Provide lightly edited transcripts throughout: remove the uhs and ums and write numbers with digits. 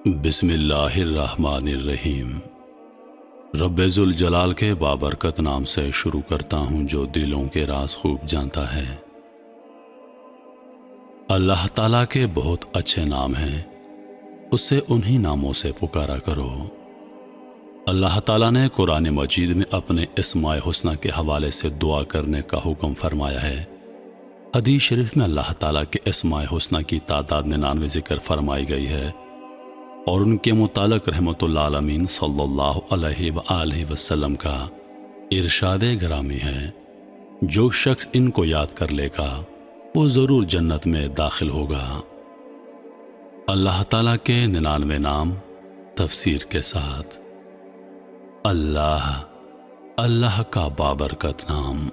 بسم اللہ الرحمن الرحیم۔ رب ذوالجلال کے بابرکت نام سے شروع کرتا ہوں جو دلوں کے راز خوب جانتا ہے۔ اللہ تعالیٰ کے بہت اچھے نام ہیں، اس سے انہی ناموں سے پکارا کرو۔ اللہ تعالیٰ نے قرآن مجید میں اپنے اسماء حسنی کے حوالے سے دعا کرنے کا حکم فرمایا ہے۔ حدیث شریف میں اللہ تعالیٰ کے اسماء حسنی کی تعداد 99 ذکر فرمائی گئی ہے، اور ان کے متعلق رحمت اللہ عالمین صلی اللہ علیہ وآلہ وسلم کا ارشاد گرامی ہے، جو شخص ان کو یاد کر لے گا وہ ضرور جنت میں داخل ہوگا۔ اللہ تعالیٰ کے 99 نام تفسیر کے ساتھ۔ اللہ کا بابرکت نام۔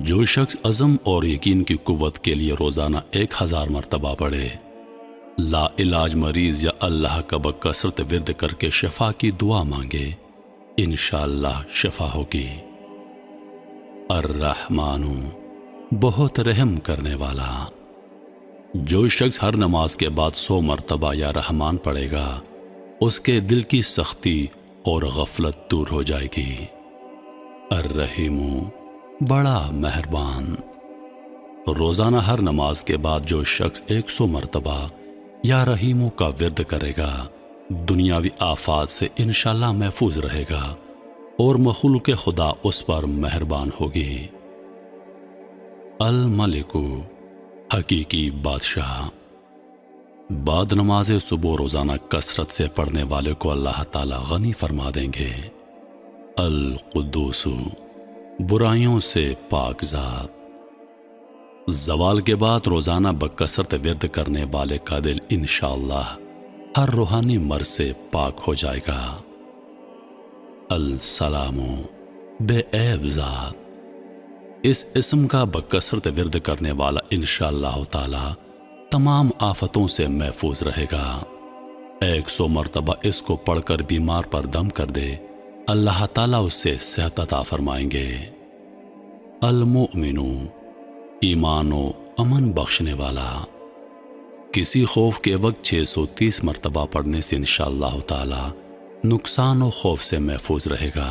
جو شخص عزم اور یقین کی قوت کے لیے روزانہ 1000 مرتبہ پڑھے، لا علاج مریض یا اللہ کا بکثرت ورد کر کے شفا کی دعا مانگے، انشاءاللہ شفا ہوگی۔ الرحمن، بہت رحم کرنے والا۔ جو شخص ہر نماز کے بعد 100 مرتبہ یا رحمان پڑھے گا، اس کے دل کی سختی اور غفلت دور ہو جائے گی۔ الرحیم، بڑا مہربان۔ روزانہ ہر نماز کے بعد جو شخص 100 مرتبہ یا رحیموں کا ورد کرے گا، دنیاوی آفات سے انشاءاللہ محفوظ رہے گا اور مخلوق خدا اس پر مہربان ہوگی۔ الملک، حقیقی بادشاہ۔ بعد نماز صبح روزانہ کثرت سے پڑھنے والے کو اللہ تعالی غنی فرما دیں گے۔ القدوس، برائیوں سے پاک ذات۔ زوال کے بعد روزانہ بکثرت ورد کرنے والے کا دل انشاءاللہ ہر روحانی مرض سے پاک ہو جائے گا۔ السلام، بے عیب ذات۔ اس اسم کا بکثرت ورد کرنے والا انشاءاللہ تعالی تمام آفتوں سے محفوظ رہے گا۔ 100 مرتبہ اس کو پڑھ کر بیمار پر دم کر دے، اللہ تعالیٰ اس سے صحت عطا فرمائیں گے۔ المؤمن، ایمان و امن بخشنے والا۔ کسی خوف کے وقت 630 مرتبہ پڑھنے سے انشاءاللہ تعالی نقصان و خوف سے محفوظ رہے گا۔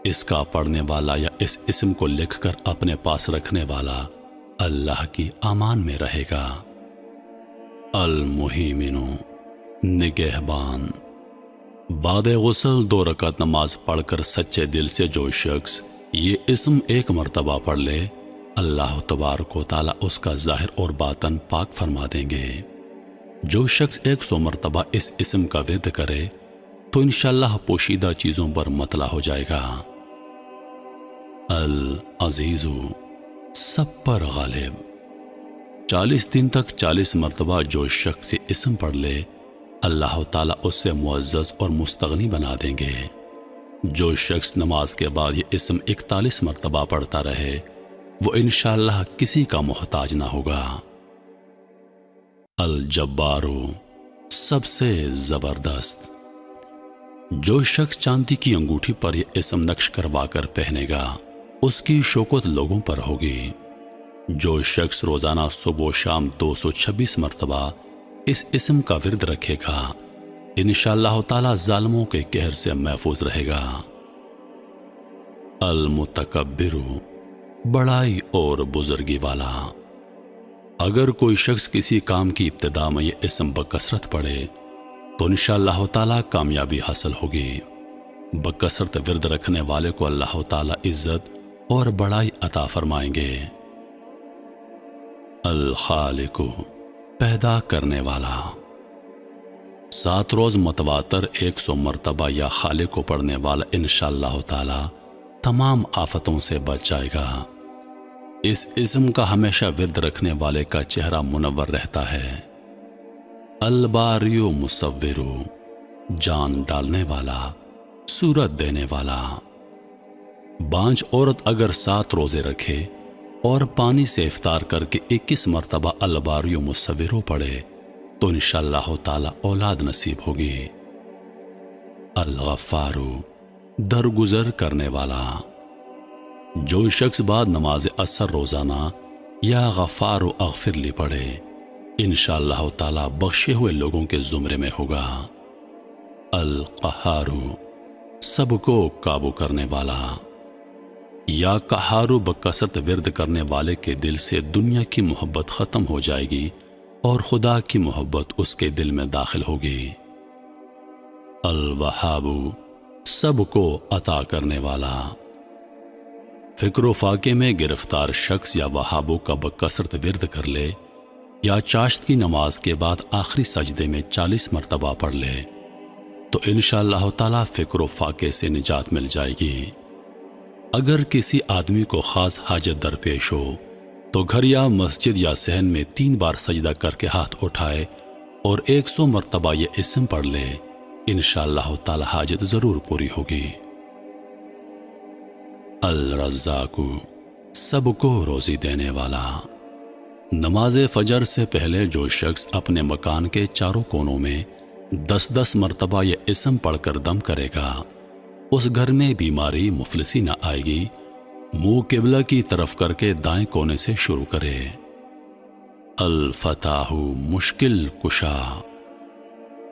اس کا پڑھنے والا یا اس اسم کو لکھ کر اپنے پاس رکھنے والا اللہ کی امان میں رہے گا۔ المہیمن، نگہبان۔ بعد غسل 2 رکعت نماز پڑھ کر سچے دل سے جو شخص یہ اسم 1 مرتبہ پڑھ لے، اللہ تبارک و تعالی اس کا ظاہر اور باطن پاک فرما دیں گے۔ جو شخص 100 مرتبہ اس اسم کا ورد کرے تو انشاءاللہ پوشیدہ چیزوں پر مطلع ہو جائے گا۔ العزیز، سب پر غالب۔ 40 دن تک 40 مرتبہ جو شخص یہ اسم پڑھ لے، اللہ تعالیٰ اس سے معزز اور مستغنی بنا دیں گے۔ جو شخص نماز کے بعد یہ اسم 41 مرتبہ پڑھتا رہے، وہ انشاءاللہ کسی کا محتاج نہ ہوگا۔ الجبار، سب سے زبردست۔ جو شخص چاندی کی انگوٹھی پر یہ اسم نقش کروا کر پہنے گا، اس کی شوکت لوگوں پر ہوگی۔ جو شخص روزانہ صبح و شام 226 مرتبہ اس اسم کا ورد رکھے گا، انشاءاللہ تعالی ظالموں کے قہر سے محفوظ رہے گا۔ المتکبر، بڑائی اور بزرگی والا۔ اگر کوئی شخص کسی کام کی ابتدا میں یہ اسم بکثرت پڑھے تو انشاءاللہ تعالی کامیابی حاصل ہوگی۔ بکثرت ورد رکھنے والے کو اللہ تعالی عزت اور بڑائی عطا فرمائیں گے۔ الخالق، پیدا کرنے والا۔ 7 روز متواتر 100 مرتبہ یا خالق کو پڑھنے والا انشاءاللہ تعالی تمام آفتوں سے بچ جائے گا۔ اس اسم کا ہمیشہ ورد رکھنے والے کا چہرہ منور رہتا ہے۔ الباری مصور، جان ڈالنے والا، صورت دینے والا۔ بانجھ عورت اگر 7 روزے رکھے اور پانی سے افطار کر کے 21 مرتبہ الباری مصور پڑھے تو انشاءاللہ تعالی اولاد نصیب ہوگی۔ الغفار، درگزر کرنے والا۔ جو شخص بعد نماز عصر روزانہ یا غفار و اغفر لی پڑھے، انشاءاللہ تعالی بخشے ہوئے لوگوں کے زمرے میں ہوگا۔ القہارو، سب کو قابو کرنے والا۔ یا قہارو بکثرت ورد کرنے والے کے دل سے دنیا کی محبت ختم ہو جائے گی اور خدا کی محبت اس کے دل میں داخل ہوگی۔ الوہابو، سب کو عطا کرنے والا۔ فکر و فاقے میں گرفتار شخص یا وہابو کا بکثرت ورد کر لے یا چاشت کی نماز کے بعد آخری سجدے میں 40 مرتبہ پڑھ لے تو انشاءاللہ تعالی فکر و فاقے سے نجات مل جائے گی۔ اگر کسی آدمی کو خاص حاجت درپیش ہو تو گھر یا مسجد یا صحن میں 3 بار سجدہ کر کے ہاتھ اٹھائے اور 100 مرتبہ یہ اسم پڑھ لے، انشاءاللہ تعالی حاجت ضرور پوری ہوگی۔ الرزاق، سب کو روزی دینے والا۔ نماز فجر سے پہلے جو شخص اپنے مکان کے چاروں کونوں میں 10 مرتبہ یہ اسم پڑھ کر دم کرے گا، اس گھر میں بیماری مفلسی نہ آئے گی۔ منہ قبلہ کی طرف کر کے دائیں کونے سے شروع کرے۔ الفتاح، مشکل کشا۔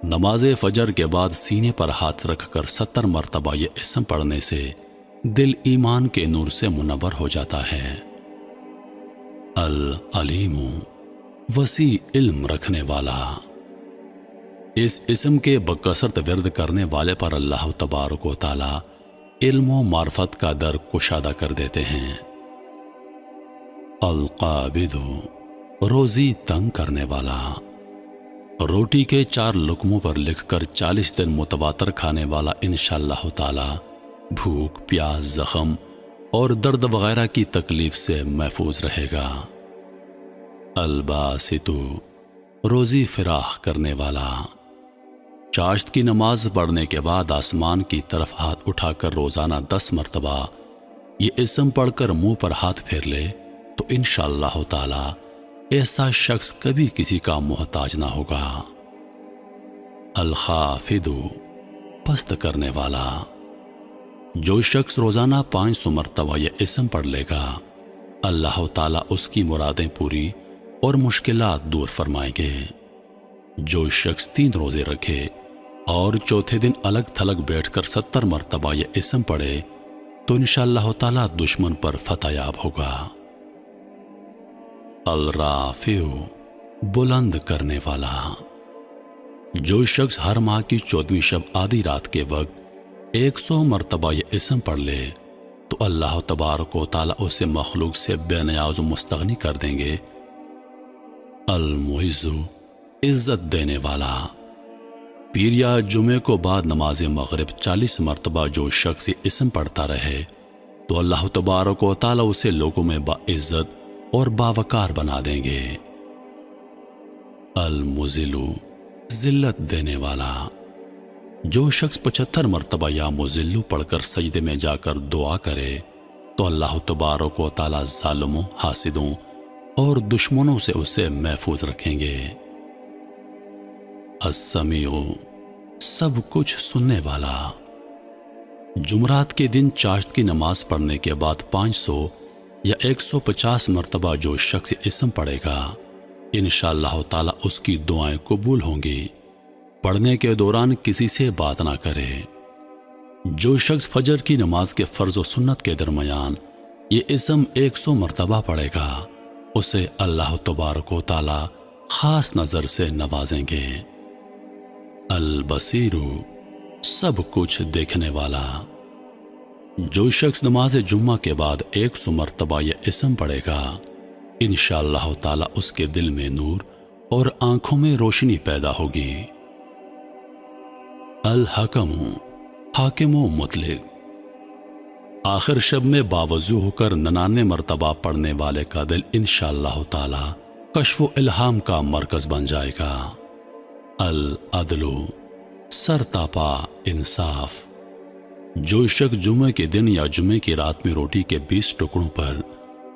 نماز فجر کے بعد سینے پر ہاتھ رکھ کر 70 مرتبہ یہ اسم پڑھنے سے دل ایمان کے نور سے منور ہو جاتا ہے۔ العلیم، وسیع علم رکھنے والا۔ اس اسم کے بکثرت ورد کرنے والے پر اللہ تبارک و تعالی علم و معرفت کا در کشادہ کر دیتے ہیں۔ القابض، روزی تنگ کرنے والا۔ روٹی کے 4 لقموں پر لکھ کر 40 دن متواتر کھانے والا انشاءاللہ تعالی بھوک، پیاس، زخم اور درد وغیرہ کی تکلیف سے محفوظ رہے گا۔ الباسط، روزی فراخ کرنے والا۔ چاشت کی نماز پڑھنے کے بعد آسمان کی طرف ہاتھ اٹھا کر روزانہ 10 مرتبہ یہ اسم پڑھ کر منہ پر ہاتھ پھیر لے تو انشاءاللہ تعالی ایسا شخص کبھی کسی کا محتاج نہ ہوگا۔ الخافض، پست کرنے والا۔ جو شخص روزانہ 500 مرتبہ یہ اسم پڑھ لے گا، اللہ تعالیٰ اس کی مرادیں پوری اور مشکلات دور فرمائیں گے۔ جو شخص 3 روزے رکھے اور چوتھے دن الگ تھلگ بیٹھ کر 70 مرتبہ یہ اسم پڑھے تو انشاءاللہ تعالیٰ دشمن پر فتح یاب ہوگا۔ الرافع، بلند کرنے والا۔ جو شخص ہر ماہ کی 14ویں شب آدھی رات کے وقت 100 مرتبہ یہ اسم پڑھ لے تو اللہ تبارک و تعالیٰ اسے مخلوق سے بے نیاز و مستغنی کر دیں گے۔ المعز، عزت دینے والا۔ پیر یا جمعے کو بعد نماز مغرب 40 مرتبہ جو شخص یہ اسم پڑھتا رہے تو اللہ تبارک و تعالیٰ اسے لوگوں میں باعزت اور باوقار بنا دیں گے۔ المذل، ذلت دینے والا۔ جو شخص 75 مرتبہ یا مذل پڑھ کر سجدے میں جا کر دعا کرے تو اللہ تبارک و تعالیٰ ظالموں، حاسدوں اور دشمنوں سے اسے محفوظ رکھیں گے۔ السمیع، سب کچھ سننے والا۔ جمعرات کے دن چاشت کی نماز پڑھنے کے بعد 500 یا 150 مرتبہ جو شخص اسم پڑھے گا، انشاءاللہ تعالیٰ اس کی دعائیں قبول ہوں گی۔ پڑھنے کے دوران کسی سے بات نہ کرے۔ جو شخص فجر کی نماز کے فرض و سنت کے درمیان یہ اسم 100 مرتبہ پڑھے گا، اسے اللہ تبارک و تعالی خاص نظر سے نوازیں گے۔ البصیر، سب کچھ دیکھنے والا۔ جو شخص نماز جمعہ کے بعد 100 مرتبہ یہ اسم پڑھے گا، انشاءاللہ تعالی اس کے دل میں نور اور آنکھوں میں روشنی پیدا ہوگی۔ الحکم، حاکم و مطلق۔ آخر شب میں باوضو ہو کر 99 مرتبہ پڑھنے والے کا دل انشاءاللہ تعالی کشف و الہام کا مرکز بن جائے گا۔ العدل، سر تاپا انصاف۔ جو شخص جمعے کے دن یا جمعے کی رات میں روٹی کے 20 ٹکڑوں پر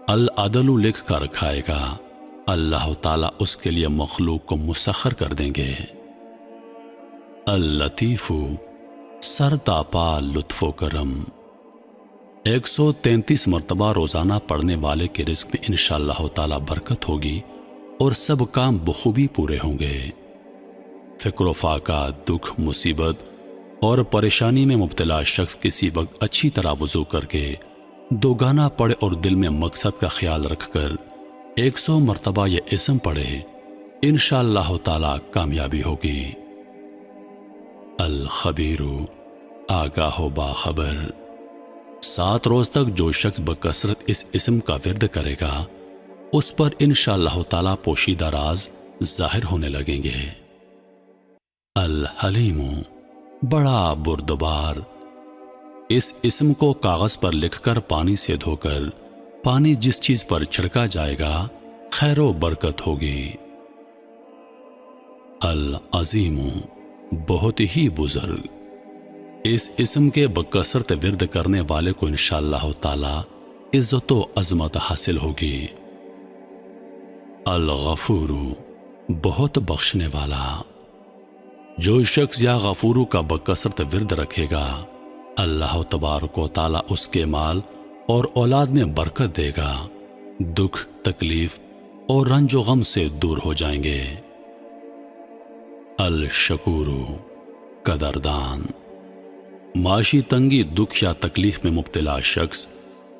العدل لکھ کر کھائے گا، اللہ تعالیٰ اس کے لیے مخلوق کو مسخر کر دیں گے۔ اللطیف، سر تاپا لطف و کرم۔ 133 مرتبہ روزانہ پڑھنے والے کے رزق میں انشاءاللہ تعالیٰ برکت ہوگی اور سب کام بخوبی پورے ہوں گے۔ فکر و فاقہ، دکھ، مصیبت اور پریشانی میں مبتلا شخص کسی وقت اچھی طرح وضو کر کے دوگانہ پڑھے اور دل میں مقصد کا خیال رکھ کر 100 مرتبہ یہ اسم پڑھے، انشاءاللہ تعالی کامیابی ہوگی۔ الخبیر، آگاہ و باخبر۔ 7 روز تک جو شخص بکثرت اس اسم کا ورد کرے گا اس پر انشاءاللہ تعالی پوشیدہ راز ظاہر ہونے لگیں گے۔ الحلیم، بڑا بردبار۔ اس اسم کو کاغذ پر لکھ کر پانی سے دھو کر پانی جس چیز پر چھڑکا جائے گا خیر و برکت ہوگی۔ العظیم، بہت ہی بزرگ۔ اس اسم کے بکثرت ورد کرنے والے کو انشاءاللہ تعالی عزت و عظمت حاصل ہوگی۔ الغفور، بہت بخشنے والا۔ جو شخص یا غفورو کا بکثرت ورد رکھے گا اللہ تبارک و تعالی اس کے مال اور اولاد میں برکت دے گا، دکھ، تکلیف اور رنج و غم سے دور ہو جائیں گے۔ الشکور، قدردان۔ معاشی تنگی، دکھ یا تکلیف میں مبتلا شخص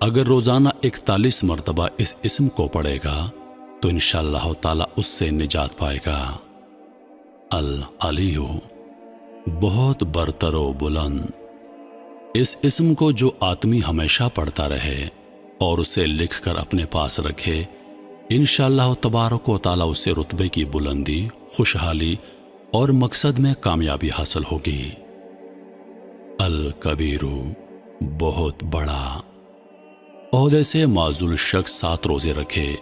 اگر روزانہ 41 مرتبہ اس اسم کو پڑھے گا تو انشاءاللہ تعالی اس سے نجات پائے گا۔ العلی، بہت برتر و بلند۔ اس اسم کو جو آدمی ہمیشہ پڑھتا رہے اور اسے لکھ کر اپنے پاس رکھے انشاءاللہ تبارک و تعالی اسے رتبے کی بلندی، خوشحالی اور مقصد میں کامیابی حاصل ہوگی۔ الکبیر، بہت بڑا۔ عہدے سے معزول شخص 7 روزے رکھے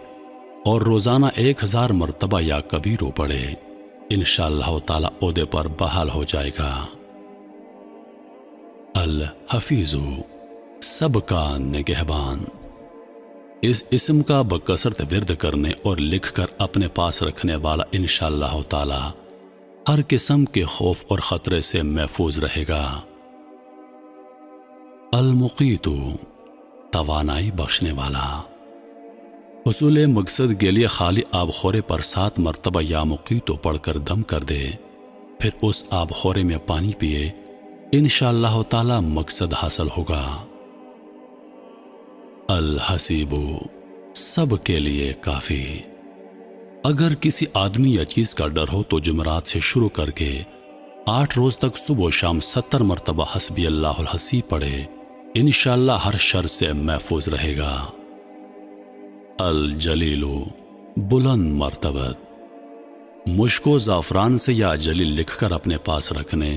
اور روزانہ 1000 مرتبہ یا کبیرو پڑھے، انشاءاللہ تعالی عہدے پر بحال ہو جائے گا۔ الحفیظ، سب کا نگہبان۔ اس اسم کا بکثرت ورد کرنے اور لکھ کر اپنے پاس رکھنے والا انشاءاللہ تعالی ہر قسم کے خوف اور خطرے سے محفوظ رہے گا۔ المقیت، توانائی بخشنے والا۔ حصول مقصد کے لیے خالی آب خورے پر 7 مرتبہ یا مقیتو پڑھ کر دم کر دے، پھر اس آب خورے میں پانی پیے، انشاءاللہ تعالی مقصد حاصل ہوگا۔ الحسیب، سب کے لیے کافی۔ اگر کسی آدمی یا چیز کا ڈر ہو تو جمعرات سے شروع کر کے 8 روز تک صبح و شام 70 مرتبہ حسبی اللہ الحسیب پڑھے، انشاءاللہ ہر شر سے محفوظ رہے گا۔ الجلیل، بلند مرتبت۔ مشک و زعفران سے یا جلیل لکھ کر اپنے پاس رکھنے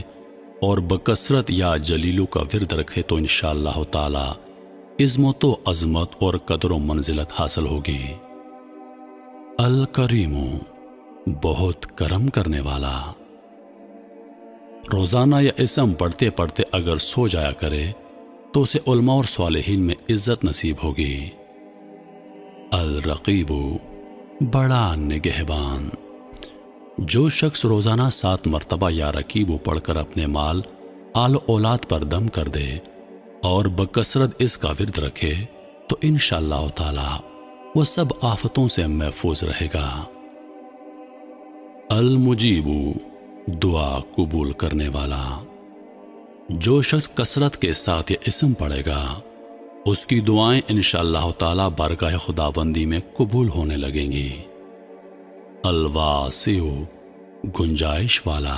اور بکثرت یا جلیلو کا ورد رکھے تو انشاءاللہ تعالی عظمت و عظمت اور قدر و منزلت حاصل ہوگی۔ الکریم، بہت کرم کرنے والا۔ روزانہ یا اسم پڑھتے پڑھتے اگر سو جایا کرے تو اسے علماء اور صالحین میں عزت نصیب ہوگی۔ الرقیب، بڑا نگہبان۔ جو شخص روزانہ 7 مرتبہ یا رقیب پڑھ کر اپنے مال، آل و اولاد پر دم کر دے اور بکثرت اس کا ورد رکھے تو انشاءاللہ تعالی وہ سب آفتوں سے محفوظ رہے گا۔ المجیب، دعا قبول کرنے والا۔ جو شخص کثرت کے ساتھ یہ اسم پڑھے گا اس کی دعائیں انشاءاللہ تعالی بارگاہ خداوندی میں قبول ہونے لگیں گی۔ الواسع، گنجائش والا۔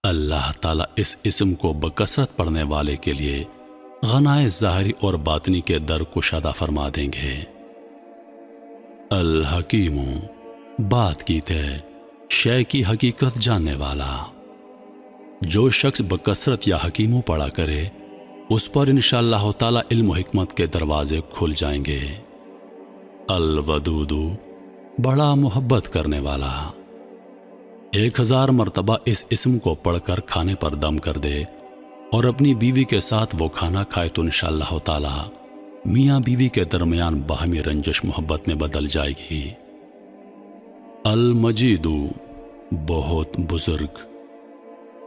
اللہ تعالی اس اسم کو بکثرت پڑھنے والے کے لیے غنائے ظاہری اور باطنی کے در کشادہ فرما دیں گے۔ الحکیم، بات کی طے، شے کی حقیقت جاننے والا۔ جو شخص بکثرت یا حکیموں پڑھا کرے اس پر انشاءاللہ تعالی علم و حکمت کے دروازے کھل جائیں گے۔ الودود، بڑا محبت کرنے والا۔ 1000 مرتبہ اس اسم کو پڑھ کر کھانے پر دم کر دے اور اپنی بیوی کے ساتھ وہ کھانا کھائے تو انشاءاللہ تعالی میاں بیوی کے درمیان باہمی رنجش محبت میں بدل جائے گی۔ المجید، بہت بزرگ۔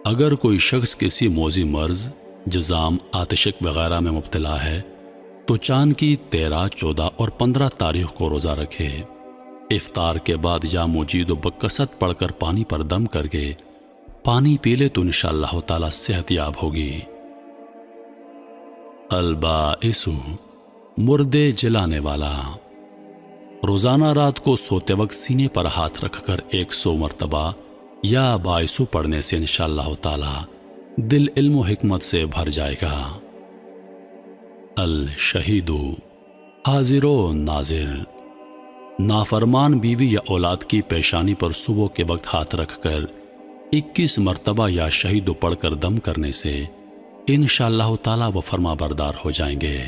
اگر کوئی شخص کسی موذی مرض، جزام، آتشک وغیرہ میں مبتلا ہے تو چاند کی 13، 14 اور 15 تاریخ کو روزہ رکھے، افطار کے بعد یا مجید و بکثرت پڑھ کر پانی پر دم کر کے پانی پی لے تو انشاءاللہ تعالی صحت یاب ہوگی۔ البائس، مردے جلانے والا، روزانہ رات کو سوتے وقت سینے پر ہاتھ رکھ کر 100 مرتبہ یا بائسو پڑھنے سے انشاءاللہ تعالی دل علم و حکمت سے بھر جائے گا۔ الشہید، حاضر و ناظر، نافرمان بیوی یا اولاد کی پیشانی پر صبح کے وقت ہاتھ رکھ کر 21 مرتبہ یا شہید پڑھ کر دم کرنے سے انشاءاللہ تعالی وہ فرما بردار ہو جائیں گے۔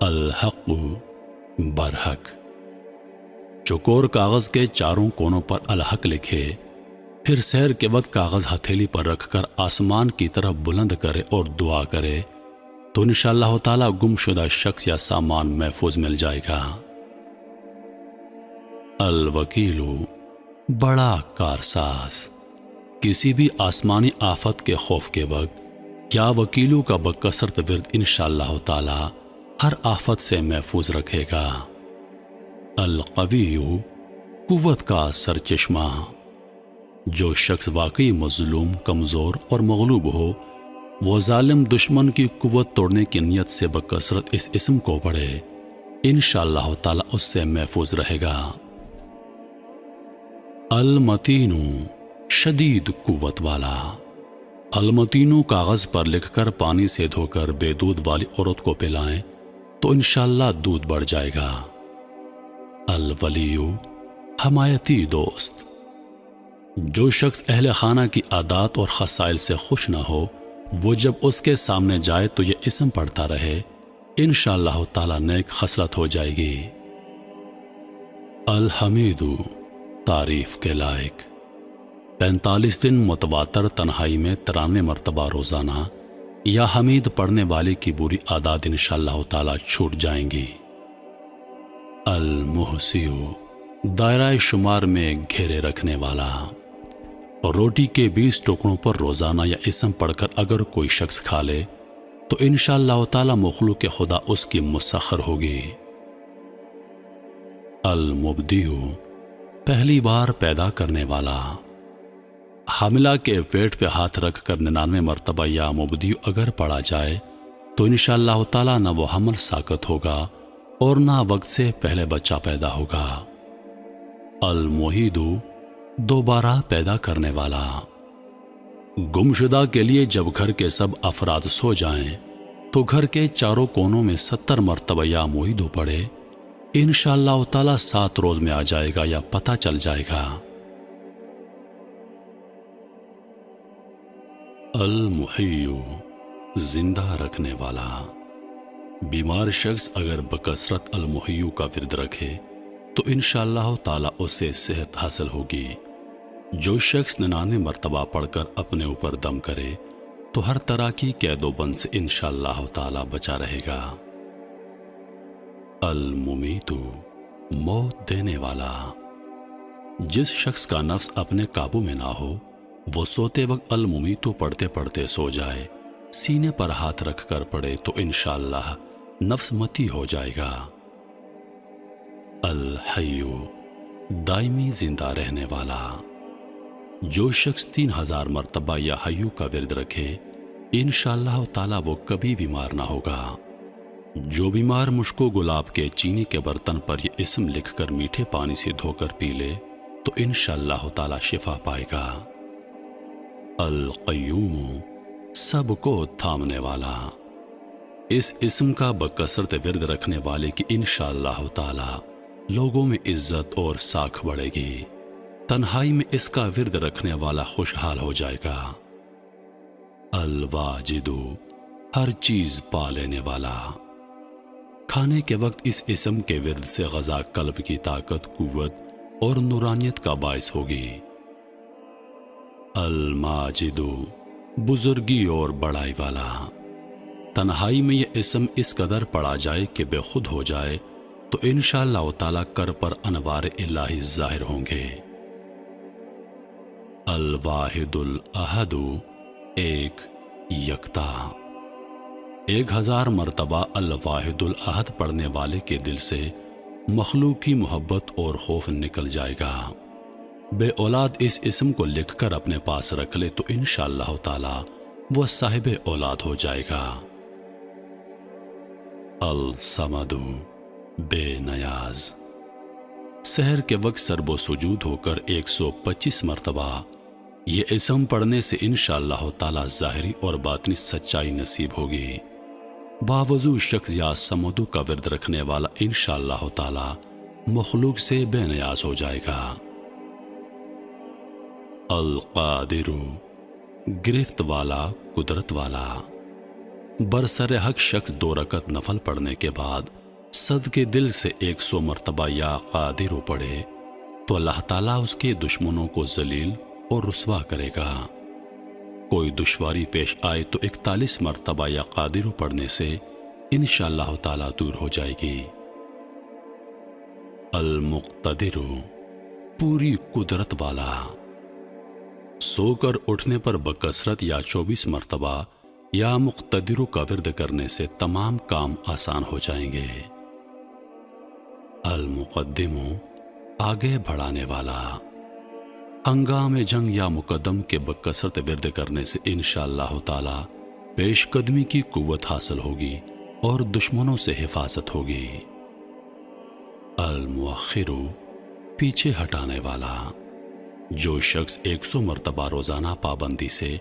الحق، برحق، چوکور کاغذ کے چاروں کونوں پر الحق لکھے، پھر سحر کے وقت کاغذ ہتھیلی پر رکھ کر آسمان کی طرف بلند کرے اور دعا کرے تو انشاءاللہ تعالی گم شدہ شخص یا سامان محفوظ مل جائے گا۔ الوکیل، بڑا کارساز، کسی بھی آسمانی آفت کے خوف کے وقت یا وکیلوں کا بکثرت ورد انشاءاللہ تعالی ہر آفت سے محفوظ رکھے گا۔ القوی، قوت کا سرچشمہ، جو شخص واقعی مظلوم، کمزور اور مغلوب ہو وہ ظالم دشمن کی قوت توڑنے کی نیت سے بکثرت اس اسم کو پڑھے، انشاءاللہ تعالی اس سے محفوظ رہے گا۔ المتین، شدید قوت والا، المتینو کاغذ پر لکھ کر پانی سے دھو کر بے دودھ والی عورت کو پلائیں تو انشاءاللہ دودھ بڑھ جائے گا۔ الولی، حمایتی دوست، جو شخص اہل خانہ کی عادات اور خصائل سے خوش نہ ہو وہ جب اس کے سامنے جائے تو یہ اسم پڑھتا رہے، انشاءاللہ تعالی نیک خصلت ہو جائے گی۔ الحمید، تعریف کے لائق، 45 دن متواتر تنہائی میں 93 مرتبہ روزانہ یا حمید پڑھنے والے کی بری عادات انشاءاللہ تعالی چھوٹ جائیں گی۔ المحسی، دائرہ شمار میں گھیرے رکھنے والا، روٹی کے 20 ٹکڑوں پر روزانہ یا اسم پڑھ کر اگر کوئی شخص کھا لے تو انشاءاللہ تعالی مخلوق خدا اس کی مسخر ہوگی۔ المبدی، پہلی بار پیدا کرنے والا، حاملہ کے پیٹ پہ ہاتھ رکھ کر 99 مرتبہ یا مبدی اگر پڑھا جائے تو انشاءاللہ تعالی نہ وہ حمل ساقط ہوگا اور نہ وقت سے پہلے بچہ پیدا ہوگا۔ المعید، دوبارہ پیدا کرنے والا، گمشدہ کے لیے جب گھر کے سب افراد سو جائیں تو گھر کے چاروں کونوں میں 70 مرتبہ یا معیدو پڑھے، انشاءاللہ تعالی 7 روز میں آ جائے گا یا پتہ چل جائے گا۔ المحی، زندہ رکھنے والا، بیمار شخص اگر بکثرت المحیو کا ورد رکھے تو انشاءاللہ تعالی اسے صحت حاصل ہوگی۔ جو شخص 99 مرتبہ پڑھ کر اپنے اوپر دم کرے تو ہر طرح کی قید و بند سے انشاءاللہ تعالی بچا رہے گا۔ الممیت، موت دینے والا، جس شخص کا نفس اپنے قابو میں نہ ہو وہ سوتے وقت الممیتو پڑھتے پڑھتے سو جائے، سینے پر ہاتھ رکھ کر پڑھے تو انشاءاللہ نفس متی ہو جائے گا۔ الحی، دائمی زندہ رہنے والا، جو شخص 3000 مرتبہ یا حیو کا ورد رکھے انشاءاللہ تعالی وہ کبھی بیمار نہ ہوگا۔ جو بیمار مشک و گلاب کے چینی کے برتن پر یہ اسم لکھ کر میٹھے پانی سے دھو کر پی لے تو انشاءاللہ تعالی شفا پائے گا۔ القیوم، سب کو تھامنے والا، اس اسم کا بکثرت ورد رکھنے والے کی انشاءاللہ تعالی لوگوں میں عزت اور ساکھ بڑھے گی، تنہائی میں اس کا ورد رکھنے والا خوشحال ہو جائے گا۔ الواجد، ہر چیز پا لینے والا، کھانے کے وقت اس اسم کے ورد سے غذا قلب کی طاقت، قوت اور نورانیت کا باعث ہوگی۔ الماجد، بزرگی اور بڑائی والا، تنہائی میں یہ اسم اس قدر پڑھا جائے کہ بے خود ہو جائے تو انشاءاللہ تعالی کر پر انوار الہی ظاہر ہوں گے۔ الواحد الاحد، ایک یکتا، 1000 مرتبہ الواحد الاحد پڑھنے والے کے دل سے مخلوق کی محبت اور خوف نکل جائے گا۔ بے اولاد اس اسم کو لکھ کر اپنے پاس رکھ لے تو انشاءاللہ تعالی وہ صاحب اولاد ہو جائے گا۔ الصمد، بے نیاز۔ سحر کے وقت سرب و سجود ہو کر 125 مرتبہ یہ اسم پڑھنے سے انشاءاللہ تعالی ظاہری اور باطنی سچائی نصیب ہوگی۔ باوضو شخص یا سمدو کا ورد رکھنے والا انشاءاللہ تعالی مخلوق سے بے نیاز ہو جائے گا۔ القادر، گرفت والا، قدرت والا۔ برسر حق شخص 2 رکعت نفل پڑھنے کے بعد صدقے دل سے 100 مرتبہ یا قادر پڑھے تو اللہ تعالیٰ اس کے دشمنوں کو ذلیل اور رسوا کرے گا۔ کوئی دشواری پیش آئے تو 41 مرتبہ یا قادر پڑھنے سے انشاءاللہ تعالیٰ دور ہو جائے گی۔ المقتدر، پوری قدرت والا۔ سو کر اٹھنے پر بکثرت یا 24 مرتبہ یا مقتدر کا ورد کرنے سے تمام کام آسان ہو جائیں گے۔ المقدم، آگے بڑھانے والا۔ ہنگام جنگ یا مقدم کے بکثرت ورد کرنے سے انشاءاللہ تعالی پیش قدمی کی قوت حاصل ہوگی اور دشمنوں سے حفاظت ہوگی۔ المؤخر، پیچھے ہٹانے والا۔ جو شخص 100 مرتبہ روزانہ پابندی سے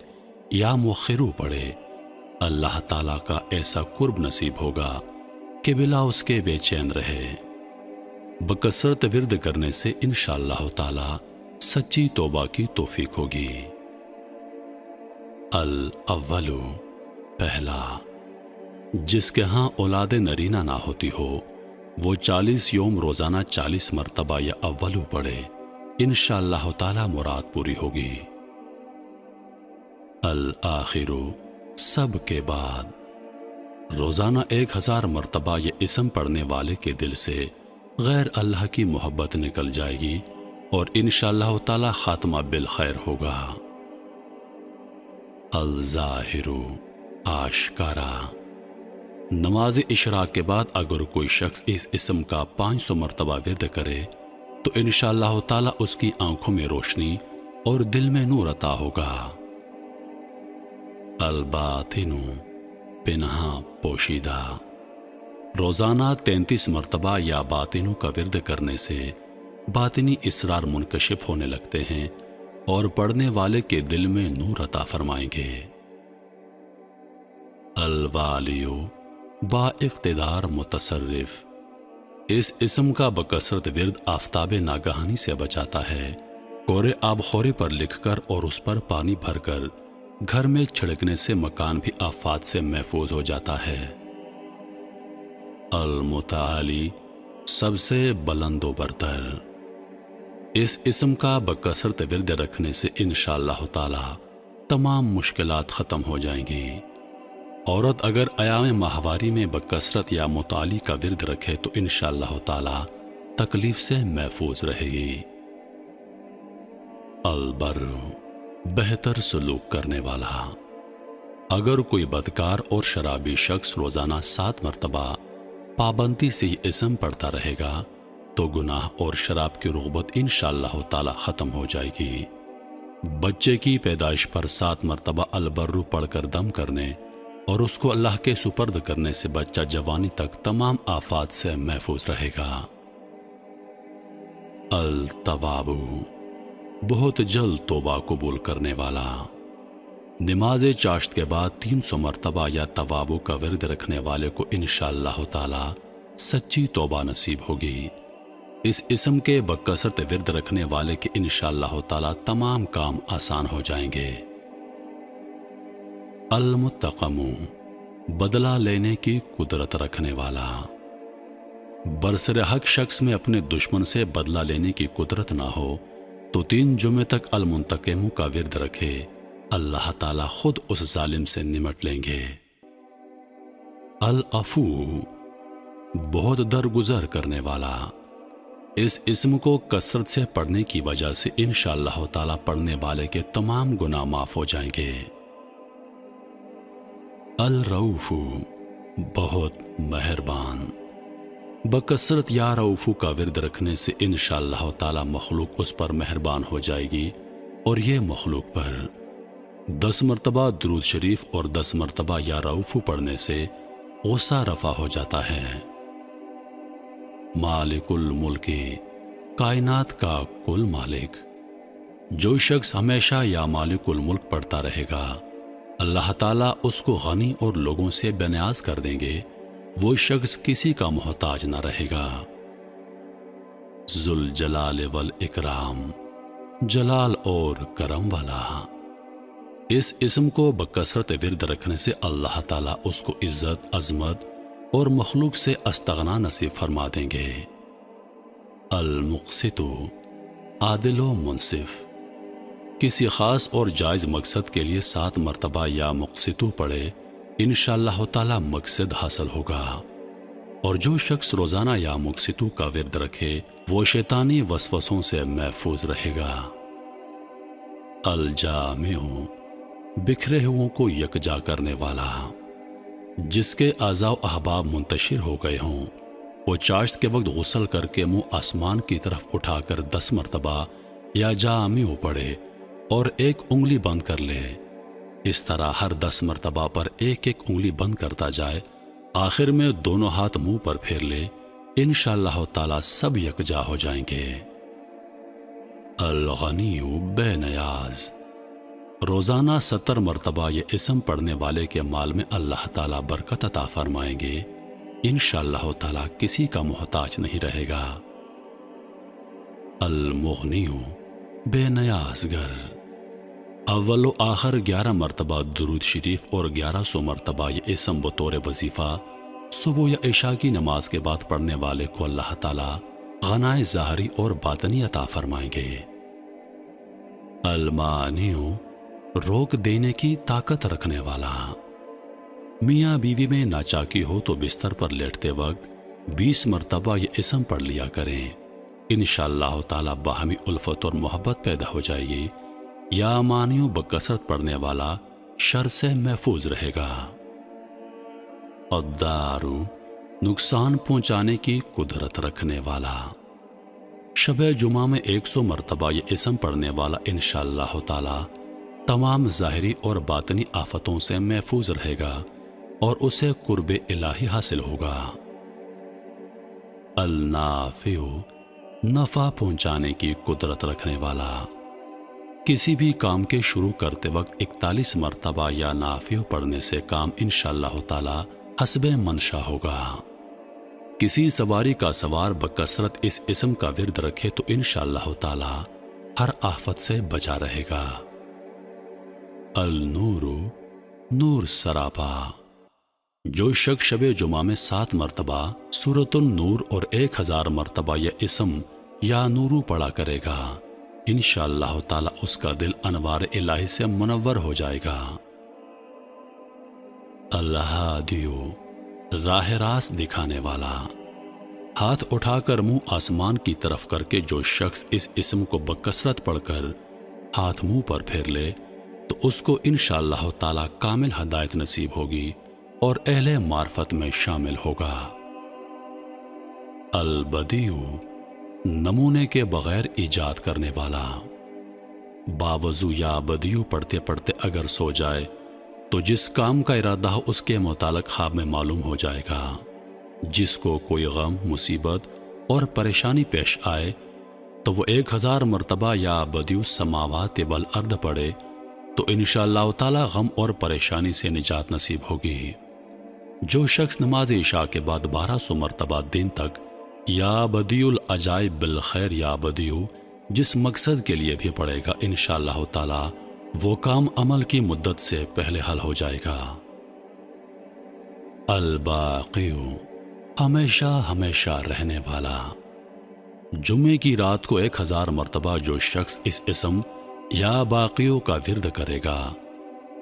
یا مؤخرو پڑھے اللہ تعالیٰ کا ایسا قرب نصیب ہوگا کہ بلا اس کے بے چین رہے۔ بکثرت ورد کرنے سے انشاءاللہ تعالی سچی توبہ کی توفیق ہوگی۔ الاول، پہلا۔ جس کے ہاں اولاد نرینہ نہ ہوتی ہو وہ 40 یوم روزانہ 40 مرتبہ یا اولو پڑھے انشاءاللہ تعالی مراد پوری ہوگی۔ الآخر، سب کے بعد۔ روزانہ 1000 مرتبہ یہ اسم پڑھنے والے کے دل سے غیر اللہ کی محبت نکل جائے گی اور انشاءاللہ تعالی خاتمہ بالخیر ہوگا۔ الظاہر، آشکارا۔ نماز اشراق کے بعد اگر کوئی شخص اس اسم کا 500 مرتبہ ورد کرے تو انشاءاللہ تعالی اس کی آنکھوں میں روشنی اور دل میں نور عطا ہوگا۔ الباطن، پنہاں، پوشیدہ۔ روزانہ 33 مرتبہ یا باطنوں کا ورد کرنے سے باطنی اسرار منکشف ہونے لگتے ہیں اور پڑھنے والے کے دل میں نور عطا فرمائیں گے۔ الوالیو، با اقتدار، متصرف۔ اس اسم کا بکثرت ورد آفتاب ناگہانی سے بچاتا ہے۔ کورے آب خورے پر لکھ کر اور اس پر پانی بھر کر گھر میں چھڑکنے سے مکان بھی آفات سے محفوظ ہو جاتا ہے۔ المتعالی، سب سے بلند و برتر۔ اس اسم کا بکثرت ورد رکھنے سے انشاءاللہ تعالی تمام مشکلات ختم ہو جائیں گی۔ عورت اگر ایام ماہواری میں بکثرت یا متعالی کا ورد رکھے تو انشاءاللہ تعالی تکلیف سے محفوظ رہے گی۔ البر، بہتر سلوک کرنے والا۔ اگر کوئی بدکار اور شرابی شخص روزانہ 7 مرتبہ پابندی سے یہ اسم پڑھتا رہے گا تو گناہ اور شراب کی رغبت انشاءاللہ تعالی ختم ہو جائے گی۔ بچے کی پیدائش پر 7 مرتبہ البر پڑھ کر دم کرنے اور اس کو اللہ کے سپرد کرنے سے بچہ جوانی تک تمام آفات سے محفوظ رہے گا۔ التواب، بہت جلد توبہ قبول کرنے والا۔ نماز چاشت کے بعد 300 مرتبہ یا توابو کا ورد رکھنے والے کو انشاءاللہ تعالی سچی توبہ نصیب ہوگی۔ اس اسم کے بکثرت ورد رکھنے والے کے انشاءاللہ تعالی تمام کام آسان ہو جائیں گے۔ المنتقم، بدلہ لینے کی قدرت رکھنے والا۔ برسر حق شخص میں اپنے دشمن سے بدلہ لینے کی قدرت نہ ہو تو 3 جمعے تک المنتقم کا ورد رکھے، اللہ تعالی خود اس ظالم سے نمٹ لیں گے۔ العفو، بہت درگزر کرنے والا۔ اس اسم کو کثرت سے پڑھنے کی وجہ سے انشاءاللہ تعالی پڑھنے والے کے تمام گناہ معاف ہو جائیں گے۔ الرؤوف، بہت مہربان۔ بکثرت یا رؤوف کا ورد رکھنے سے انشاءاللہ تعالی مخلوق اس پر مہربان ہو جائے گی، اور یہ مخلوق پر 10 مرتبہ درود شریف اور 10 مرتبہ یا رؤوف پڑھنے سے غصہ رفع ہو جاتا ہے۔ مالک الملک، کائنات کا کل مالک۔ جو شخص ہمیشہ یا مالک الملک پڑھتا رہے گا، اللہ تعالیٰ اس کو غنی اور لوگوں سے بے نیاز کر دیں گے، وہ شخص کسی کا محتاج نہ رہے گا۔ ذوالجلال والاکرام، جلال اور کرم والا۔ اس اسم کو بکثرت ورد رکھنے سے اللہ تعالیٰ اس کو عزت، عظمت اور مخلوق سے استغنا نصیب فرما دیں گے۔ المقسط، عادل و منصف۔ کسی خاص اور جائز مقصد کے لیے 7 مرتبہ یا مقسطو پڑھے، انشاءاللہ تعالی مقصد حاصل ہوگا۔ اور جو شخص روزانہ یا مقسطو کا ورد رکھے، وہ شیطانی وسوسوں سے محفوظ رہے گا۔ الجامع، بکھرے ہوئوں کو یکجا کرنے والا۔ جس کے اعضاء و احباب منتشر ہو گئے ہوں، وہ چاشت کے وقت غسل کر کے منہ آسمان کی طرف اٹھا کر 10 مرتبہ یا جامع پڑھے اور ایک انگلی بند کر لے۔ اس طرح ہر 10 مرتبہ پر ایک ایک انگلی بند کرتا جائے، آخر میں دونوں ہاتھ منہ پر پھیر لے، انشاءاللہ تعالی سب یکجا ہو جائیں گے۔ الغنی، بے نیاز۔ روزانہ 70 مرتبہ یہ اسم پڑھنے والے کے مال میں اللہ تعالیٰ برکت عطا فرمائیں گے، انشاءاللہ تعالیٰ کسی کا محتاج نہیں رہے گا۔ المغنی، بے نیاز گر۔ اول و آخر 11 مرتبہ درود شریف اور 1100 مرتبہ یہ اسم بطور وظیفہ صبح یا عشاء کی نماز کے بعد پڑھنے والے کو اللہ تعالیٰ غنائے ظاہری اور باطنی عطا فرمائیں گے۔ المانع، روک دینے کی طاقت رکھنے والا۔ میاں بیوی میں ناچاکی ہو تو بستر پر لیٹتے وقت 20 مرتبہ یہ اسم پڑھ لیا کریں، انشاءاللہ تعالی باہمی الفت اور محبت پیدا ہو جائے گی۔ یا مانیو بکثرت پڑھنے والا شر سے محفوظ رہے گا۔ الدارو، نقصان پہنچانے کی قدرت رکھنے والا۔ شب جمعہ میں 100 مرتبہ یہ اسم پڑھنے والا انشاءاللہ تعالی تمام ظاہری اور باطنی آفتوں سے محفوظ رہے گا اور اسے قرب الہی حاصل ہوگا۔ النافع، نفع پہنچانے کی قدرت رکھنے والا۔ کسی بھی کام کے شروع کرتے وقت 41 مرتبہ یا نافع پڑھنے سے کام انشاءاللہ تعالی حسب منشا ہوگا۔ کسی سواری کا سوار بکثرت اس اسم کا ورد رکھے تو انشاءاللہ تعالی ہر آفت سے بچا رہے گا۔ النور، نور سراپا۔ جو شخص شب جمعہ میں 7 مرتبہ سورۃ النور اور 1000 مرتبہ یہ اسم یا نورو پڑھا کرے گا، انشاءاللہ تعالی اس کا دل انوار الہی سے منور ہو جائے گا۔ الہادیو، راہ راست دکھانے والا۔ ہاتھ اٹھا کر منہ آسمان کی طرف کر کے جو شخص اس اسم کو بکثرت پڑھ کر ہاتھ منہ پر پھیر لے تو اس کو انشاءاللہ تعالی کامل ہدایت نصیب ہوگی اور اہل معرفت میں شامل ہوگا۔ البدیع، نمونے کے بغیر ایجاد کرنے والا۔ باوضو یا بدیع پڑھتے پڑھتے اگر سو جائے تو جس کام کا ارادہ ہو اس کے متعلق خواب میں معلوم ہو جائے گا۔ جس کو کوئی غم، مصیبت اور پریشانی پیش آئے تو وہ 1000 مرتبہ یا بدیع السماوات والارض پڑھے تو انشاءاللہ تعالی غم اور پریشانی سے نجات نصیب ہوگی۔ جو شخص نماز عشاء کے بعد 1200 مرتبہ دن تک یا بدیع العجائب بالخیر یا بدیع جس مقصد کے لیے بھی پڑھے گا، انشاءاللہ تعالی وہ کام عمل کی مدت سے پہلے حل ہو جائے گا۔ الباقی، ہمیشہ ہمیشہ رہنے والا۔ جمعے کی رات کو 1000 مرتبہ جو شخص اس اسم یا باقیوں کا ورد کرے گا،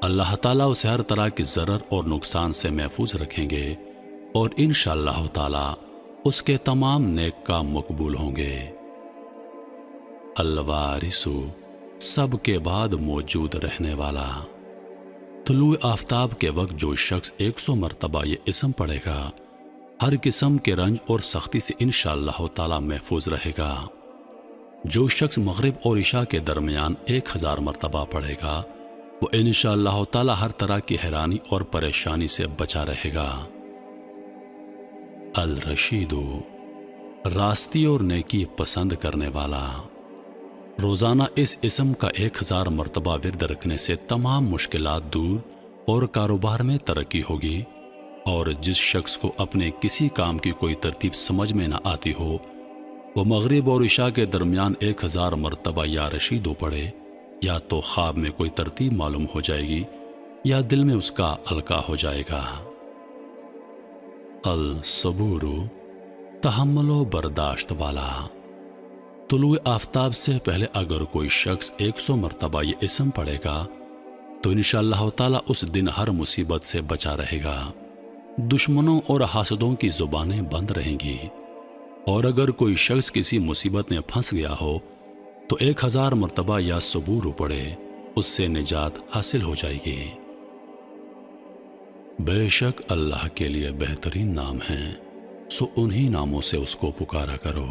اللہ تعالیٰ اسے ہر طرح کی ضرر اور نقصان سے محفوظ رکھیں گے اور انشاءاللہ تعالیٰ اس کے تمام نیک کام مقبول ہوں گے۔ الوارث، سب کے بعد موجود رہنے والا۔ طلوع آفتاب کے وقت جو شخص 100 مرتبہ یہ اسم پڑھے گا، ہر قسم کے رنج اور سختی سے انشاءاللہ تعالی محفوظ رہے گا۔ جو شخص مغرب اور عشاء کے درمیان 1000 مرتبہ پڑھے گا وہ انشاءاللہ تعالی ہر طرح کی حیرانی اور پریشانی سے بچا رہے گا۔ الرشید، راستی اور نیکی پسند کرنے والا۔ روزانہ اس اسم کا 1000 مرتبہ ورد رکھنے سے تمام مشکلات دور اور کاروبار میں ترقی ہوگی، اور جس شخص کو اپنے کسی کام کی کوئی ترتیب سمجھ میں نہ آتی ہو وہ مغرب اور عشاء کے درمیان 1000 مرتبہ یا رشیدو پڑھے، یا تو خواب میں کوئی ترتیب معلوم ہو جائے گی یا دل میں اس کا القاء ہو جائے گا۔ الصبور، تحمل و برداشت والا۔ طلوع آفتاب سے پہلے اگر کوئی شخص 100 مرتبہ یہ اسم پڑھے گا تو انشاءاللہ تعالی اس دن ہر مصیبت سے بچا رہے گا، دشمنوں اور حاسدوں کی زبانیں بند رہیں گی، اور اگر کوئی شخص کسی مصیبت میں پھنس گیا ہو تو 1000 مرتبہ یا صبور پڑھے، اس سے نجات حاصل ہو جائے گی۔ بے شک اللہ کے لیے بہترین نام ہیں، سو انہی ناموں سے اس کو پکارا کرو۔